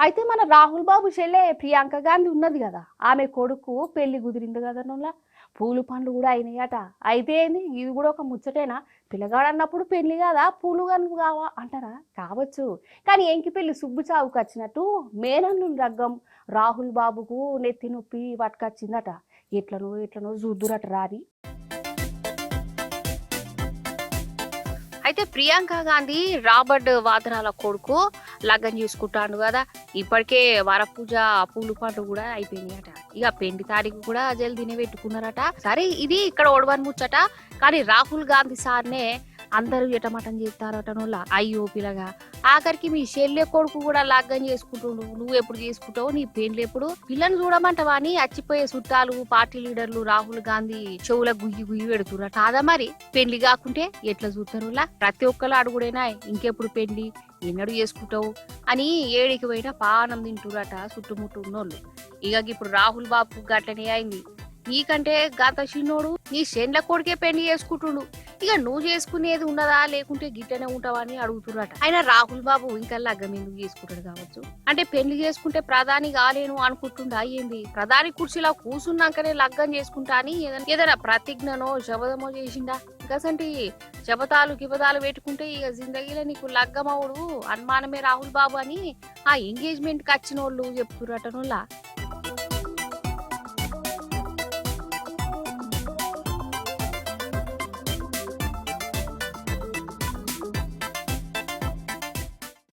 అయితే మన రాహుల్ బాబు చెల్లె ప్రియాంక గాంధీ ఉన్నది కదా, ఆమె కొడుకు పెళ్లి కుదిరింది కదా నోళ్ళ. పూలు పండ్లు కూడా అయినాయట. అయితే ఏంది, ఇది కూడా ఒక ముచ్చటేనా? పిల్లగాడు అన్నప్పుడు పెళ్లి కదా, పూలు కనుక కావా అంటారా? కావచ్చు. కానీ ఎంకి పెళ్లి సుబ్బు చావుకు వచ్చినట్టు మేనల్లు రగ్గం రాహుల్ బాబుకు నెత్తి నొప్పి పట్టుకొచ్చిందట. ఎట్లనో ఎట్లనో చూద్దురట రారి. అయితే ప్రియాంక గాంధీ రాబర్ట్ వాద్రాల కొడుకు లగ్గం చేసుకుంటాడు కదా. ఇప్పటికే వరపూజ పూలు పండ్లు కూడా అయిపోయినాయట. ఇక పెండి తారీఖు కూడా జల్దీనే పెట్టుకున్నారట. సరే, ఇది ఇక్కడ ఒడవని ముచ్చట. కానీ రాహుల్ గాంధీ సార్నే అందరూ ఎటమటం చేస్తారట నోళ్ళ. అయ్యో పిల్లగా, ఆఖరికి మీ చెల్లె కొడుకు కూడా లగ్గం చేసుకుంటుండు. నువ్వు ఎప్పుడు చేసుకుంటావు, నీ పెండ్లు ఎప్పుడు? పిల్లని చూడమంటవా అని అచ్చిపోయే చుట్టాలు పార్టీ లీడర్లు రాహుల్ గాంధీ చెవుల గుయ్యి గుయ్యి పెడుతురా. కాదా మరి, పెళ్లి కాకుంటే ఎట్లా చూస్తారు? ప్రతి ఒక్కరు అడుగుడైనా ఇంకెప్పుడు పెళ్లి, ఎన్నడు చేసుకుంటావు అని ఏడికి పోయినా పానం తింటురట చుట్టుముట్టు ఉన్నోళ్ళు. ఇక ఇప్పుడు రాహుల్ బాబు గట్టనే అయింది. నీకంటే గత చిన్నోడు నీ చెండ్ల కొడుకే పెళ్లి చేసుకుంటుండు. ఇక నువ్వు చేసుకునేది ఉన్నదా, లేకుంటే గిట్టనే ఉంటావా అని అడుగుతున్నట. అయినా రాహుల్ బాబు ఇంకా లగ్గం ఎందుకు చేసుకుంటాడు కావచ్చు? అంటే పెళ్లి చేసుకుంటే ప్రధాని కాలేను అనుకుంటుండా ఏంది? ప్రధాని కుర్చీలో కూర్చున్నాకనే లగ్గం చేసుకుంటా అని ఏదైనా ప్రతిజ్ఞనో శపథమో చేసిండా? ఇంకసంటి శపథాలు గిపథాలు పెట్టుకుంటే ఇక జిందగీలో నీకు లగ్గం అవుడు అనుమానమే రాహుల్ బాబు అని ఆ ఎంగేజ్మెంట్ కి వచ్చిన వాళ్ళు చెప్తురట నోళ్ళ.